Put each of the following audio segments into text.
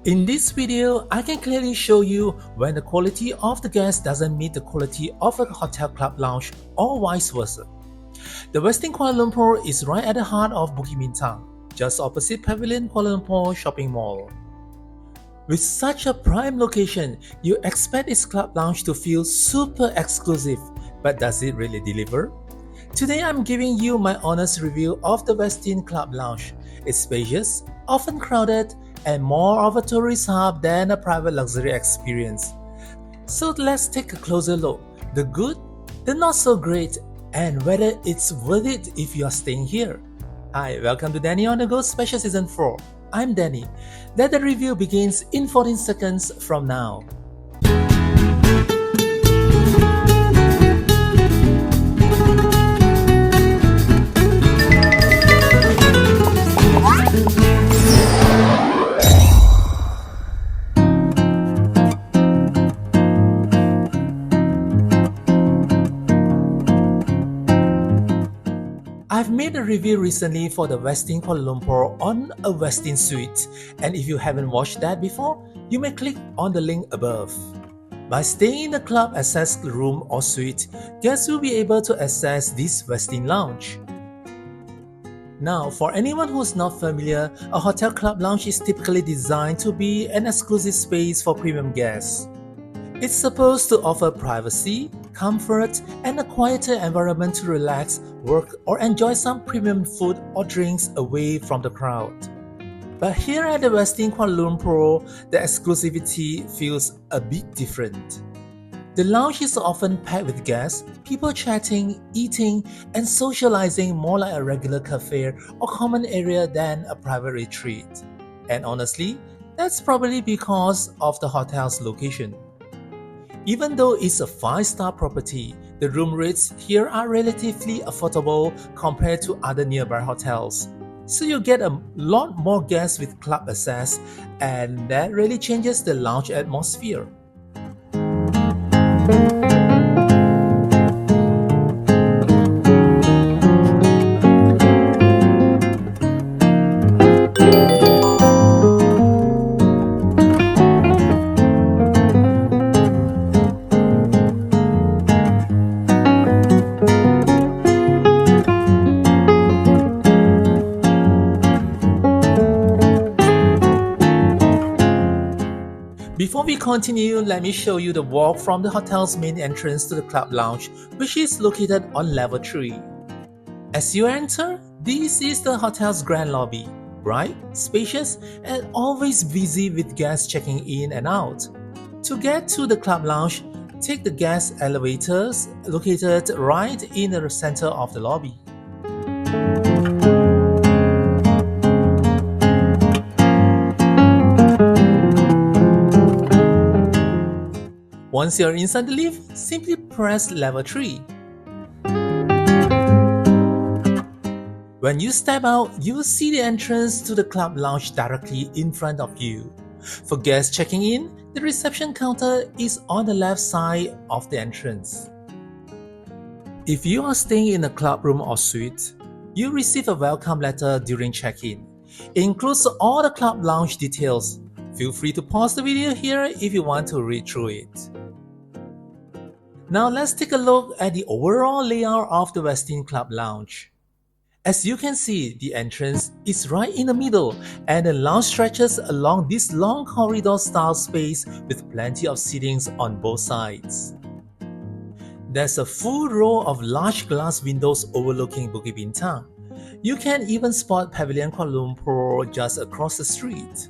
In this video, I can clearly show you when the quality of the guest doesn't meet the quality of a hotel club lounge or vice versa. The Westin Kuala Lumpur is right at the heart of Bukit Bintang, just opposite Pavilion Kuala Lumpur shopping mall. With such a prime location, you expect its club lounge to feel super exclusive, but does it really deliver? Today I'm giving you my honest review of the Westin Club Lounge. It's spacious, often crowded, and more of a tourist hub than a private luxury experience. So let's take a closer look. The good, the not so great, and whether it's worth it if you are staying here. Hi, welcome to Danny on the Go Special Season 4. I'm Danny. Let the review begins in 14 seconds from now. I've made a review recently for the Westin Kuala Lumpur on a Westin suite, and if you haven't watched that before, you may click on the link above. By staying in the club access room or suite, guests will be able to access this Westin lounge. Now, for anyone who's not familiar, a hotel club lounge is typically designed to be an exclusive space for premium guests. It's supposed to offer privacy, comfort, and a quieter environment to relax, work, or enjoy some premium food or drinks away from the crowd. But here at the Westin Kuala Lumpur, the exclusivity feels a bit different. The lounge is often packed with guests, people chatting, eating, and socializing more like a regular cafe or common area than a private retreat. And honestly, that's probably because of the hotel's location. Even though it's a 5-star property, the room rates here are relatively affordable compared to other nearby hotels. So you get a lot more guests with club access, and that really changes the lounge atmosphere. Before we continue, let me show you the walk from the hotel's main entrance to the club lounge, which is located on level 3. As you enter, this is the hotel's grand lobby, bright, spacious, and always busy with guests checking in and out. To get to the club lounge, take the guest elevators located right in the center of the lobby. Once you're inside the lift, simply press level 3. When you step out, you will see the entrance to the club lounge directly in front of you. For guests checking in, the reception counter is on the left side of the entrance. If you are staying in a club room or suite, you receive a welcome letter during check-in. It includes all the club lounge details. Feel free to pause the video here if you want to read through it. Now let's take a look at the overall layout of the Westin Club Lounge. As you can see, the entrance is right in the middle, and the lounge stretches along this long corridor-style space with plenty of seatings on both sides. There's a full row of large glass windows overlooking Bukit Bintang. You can even spot Pavilion Kuala Lumpur just across the street.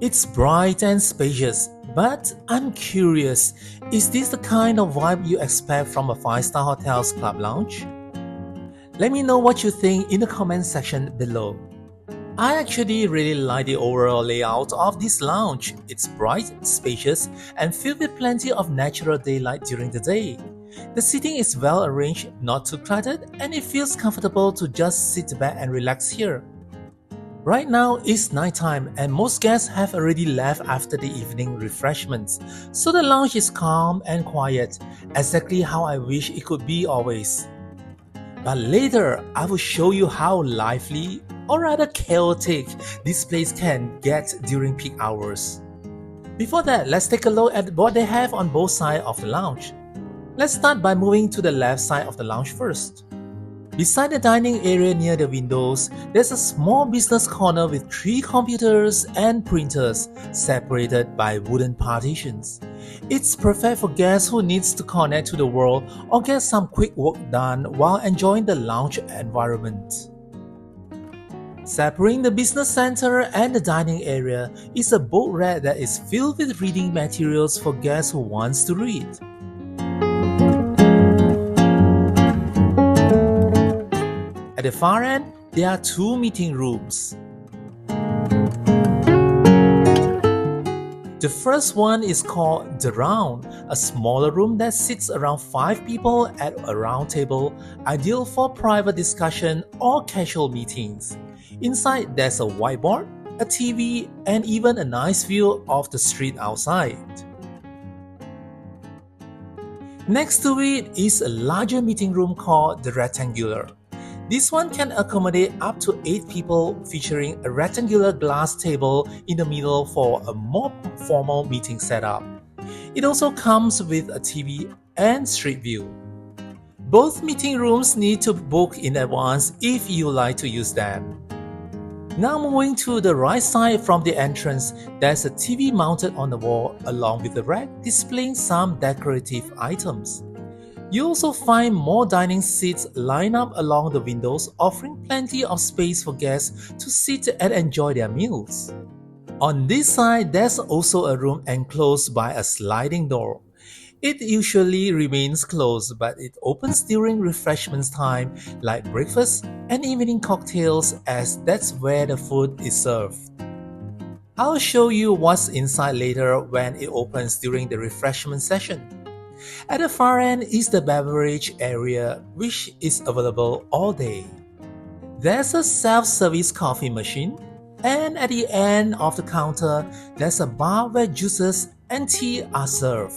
It's bright and spacious, but I'm curious, is this the kind of vibe you expect from a 5-star hotel's club lounge? Let me know what you think in the comment section below. I actually really like the overall layout of this lounge. It's bright, spacious, and filled with plenty of natural daylight during the day. The seating is well arranged, not too cluttered, and it feels comfortable to just sit back and relax here. Right now it's nighttime and most guests have already left after the evening refreshments, so the lounge is calm and quiet, exactly how I wish it could be always. But later, I will show you how lively or rather chaotic this place can get during peak hours. Before that, let's take a look at what they have on both sides of the lounge. Let's start by moving to the left side of the lounge first. Beside the dining area near the windows, there's a small business corner with 3 computers and printers separated by wooden partitions. It's perfect for guests who needs to connect to the world or get some quick work done while enjoying the lounge environment. Separating the business center and the dining area is a book rack that is filled with reading materials for guests who wants to read. At the far end, there are 2 meeting rooms. The first one is called The Round, a smaller room that sits around 5 people at a round table, ideal for private discussion or casual meetings. Inside, there's a whiteboard, a TV, and even a nice view of the street outside. Next to it is a larger meeting room called the Rectangular. This one can accommodate up to 8 people, featuring a rectangular glass table in the middle for a more formal meeting setup. It also comes with a TV and street view. Both meeting rooms need to book in advance if you like to use them. Now moving to the right side from the entrance, there's a TV mounted on the wall along with the rack displaying some decorative items. You also find more dining seats lined up along the windows, offering plenty of space for guests to sit and enjoy their meals. On this side, there's also a room enclosed by a sliding door. It usually remains closed, but it opens during refreshments time like breakfast and evening cocktails, as that's where the food is served. I'll show you what's inside later when it opens during the refreshment session. At the far end is the beverage area, which is available all day. There's a self-service coffee machine, and at the end of the counter, there's a bar where juices and tea are served.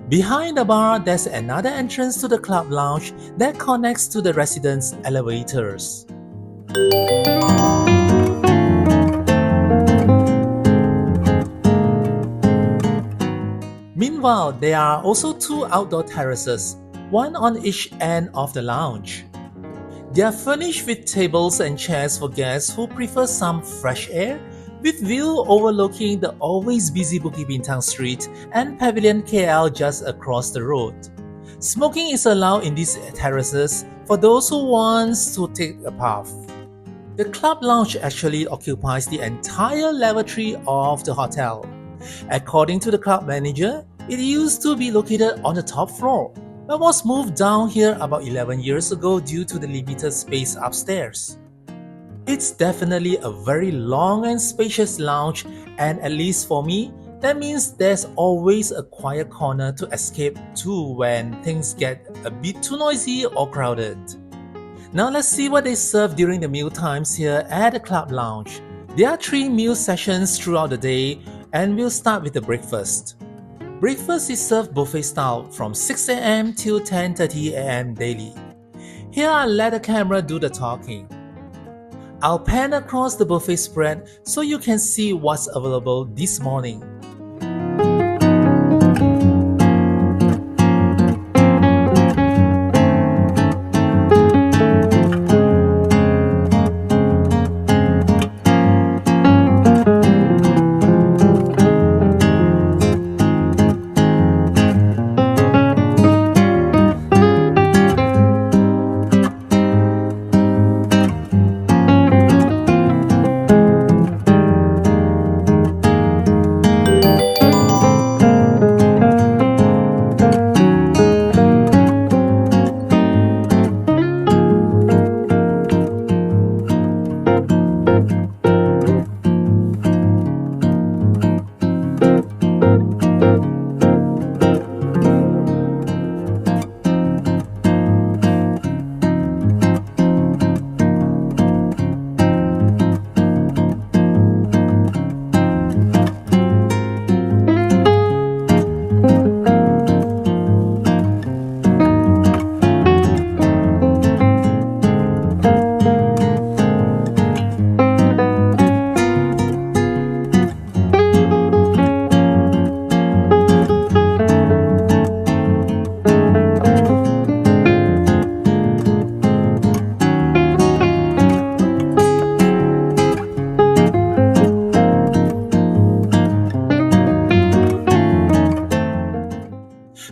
Behind the bar, there's another entrance to the club lounge that connects to the residence elevators. Meanwhile, there are also 2 outdoor terraces, one on each end of the lounge. They are furnished with tables and chairs for guests who prefer some fresh air, with view overlooking the always busy Bukit Bintang Street and Pavilion KL just across the road. Smoking is allowed in these terraces for those who want to take a puff. The club lounge actually occupies the entire level 3 of the hotel. According to the club manager, it used to be located on the top floor, but was moved down here about 11 years ago due to the limited space upstairs. It's definitely a very long and spacious lounge, and at least for me, that means there's always a quiet corner to escape to when things get a bit too noisy or crowded. Now let's see what they serve during the meal times here at the club lounge. There are 3 meal sessions throughout the day, and we'll start with the breakfast. Breakfast is served buffet style from 6 a.m. till 10:30 a.m. daily. Here I'll let the camera do the talking. I'll pan across the buffet spread so you can see what's available this morning.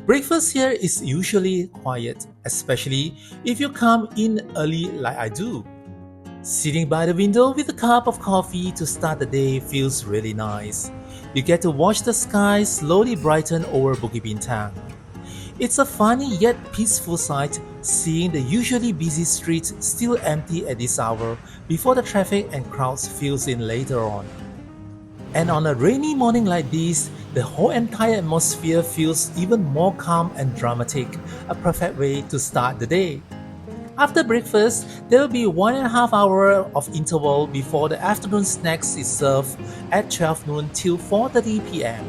Breakfast here is usually quiet, especially if you come in early like I do. Sitting by the window with a cup of coffee to start the day feels really nice. You get to watch the sky slowly brighten over Bukit Bintang. It's a funny yet peaceful sight seeing the usually busy streets still empty at this hour before the traffic and crowds fills in later on. And on a rainy morning like this, the whole entire atmosphere feels even more calm and dramatic, a perfect way to start the day. After breakfast, there will be 1.5 hours of interval before the afternoon snacks is served at 12 noon till 4:30 p.m.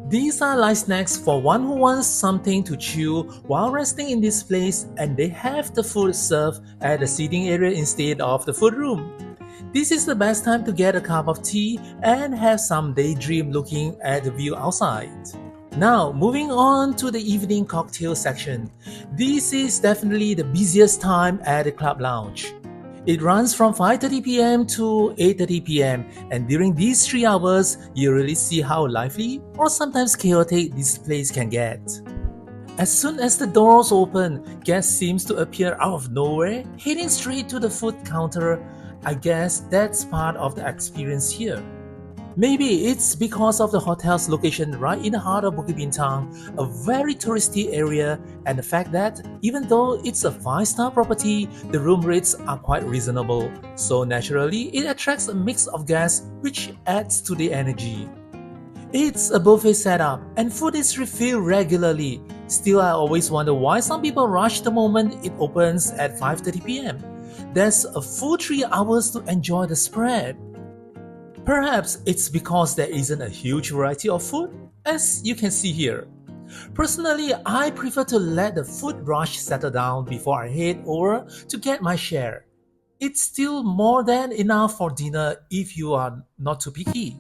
These are light snacks for one who wants something to chew while resting in this place, and they have the food served at the seating area instead of the food room. This is the best time to get a cup of tea and have some daydream looking at the view outside. Now, moving on to the evening cocktail section. This is definitely the busiest time at the Club Lounge. It runs from 5:30 p.m. to 8:30 p.m. and during these 3 hours, you really see how lively or sometimes chaotic this place can get. As soon as the doors open, guests seems to appear out of nowhere, heading straight to the food counter. I guess that's part of the experience here. Maybe it's because of the hotel's location right in the heart of Bukit Bintang, a very touristy area, and the fact that even though it's a 5-star property, the room rates are quite reasonable. So naturally, it attracts a mix of guests, which adds to the energy. It's a buffet setup, and food is refilled regularly. Still, I always wonder why some people rush the moment it opens at 5:30 p.m. There's a full 3 hours to enjoy the spread. Perhaps it's because there isn't a huge variety of food, as you can see here. Personally, I prefer to let the food rush settle down before I head over to get my share. It's still more than enough for dinner if you are not too picky.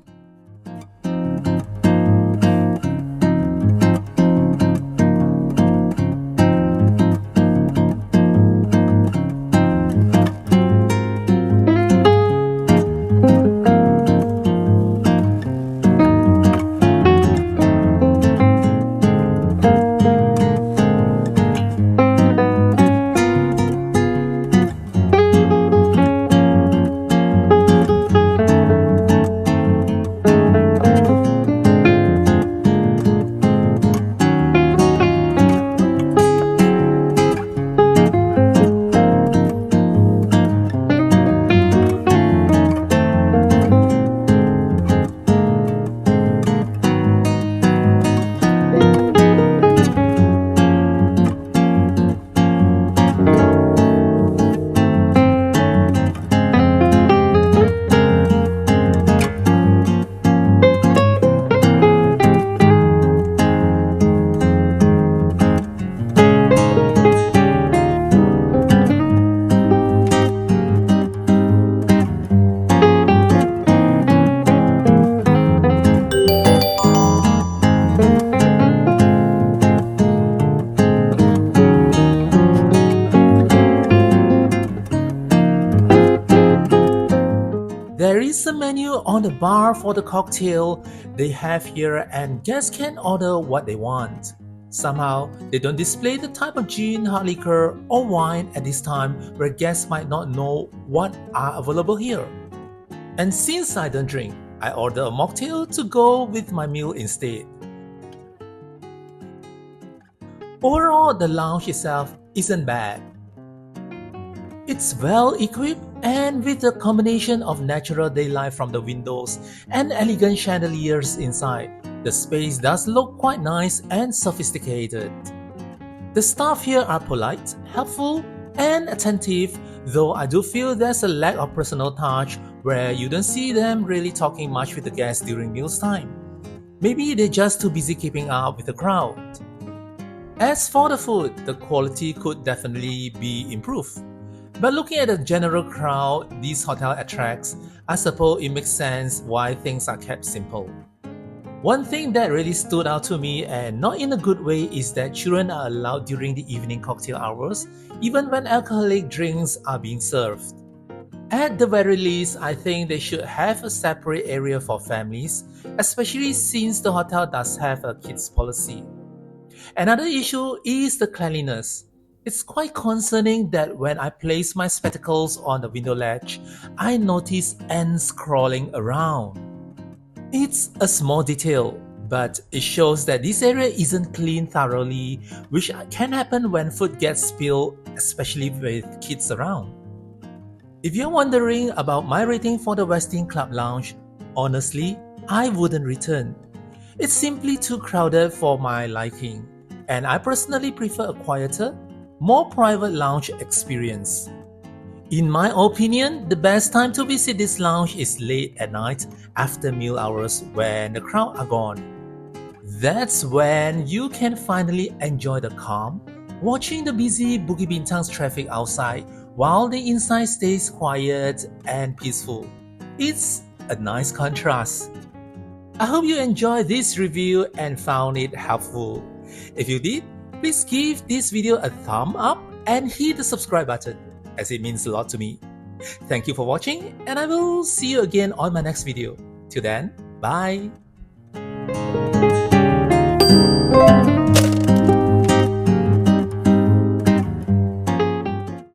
There is a menu on the bar for the cocktail they have here, and guests can order what they want. Somehow, they don't display the type of gin, hard liquor, or wine at this time where guests might not know what are available here. And since I don't drink, I order a mocktail to go with my meal instead. Overall, the lounge itself isn't bad. It's well equipped, and with a combination of natural daylight from the windows and elegant chandeliers inside, the space does look quite nice and sophisticated. The staff here are polite, helpful, and attentive, though I do feel there's a lack of personal touch where you don't see them really talking much with the guests during meals time. Maybe they're just too busy keeping up with the crowd. As for the food, the quality could definitely be improved. But looking at the general crowd this hotel attracts, I suppose it makes sense why things are kept simple. One thing that really stood out to me, and not in a good way, is that children are allowed during the evening cocktail hours, even when alcoholic drinks are being served. At the very least, I think they should have a separate area for families, especially since the hotel does have a kids policy. Another issue is the cleanliness. It's quite concerning that when I place my spectacles on the window ledge, I notice ants crawling around. It's a small detail, but it shows that this area isn't cleaned thoroughly, which can happen when food gets spilled, especially with kids around. If you're wondering about my rating for the Westin Club Lounge, honestly, I wouldn't return. It's simply too crowded for my liking, and I personally prefer a quieter, more private lounge experience. In my opinion, the best time to visit this lounge is late at night after meal hours when the crowd are gone. That's when you can finally enjoy the calm, watching the busy Bukit Bintang's traffic outside while the inside stays quiet and peaceful. It's a nice contrast. I hope you enjoyed this review and found it helpful. If you did, please give this video a thumb up and hit the subscribe button, as it means a lot to me. Thank you for watching, and I will see you again on my next video. Till then, bye!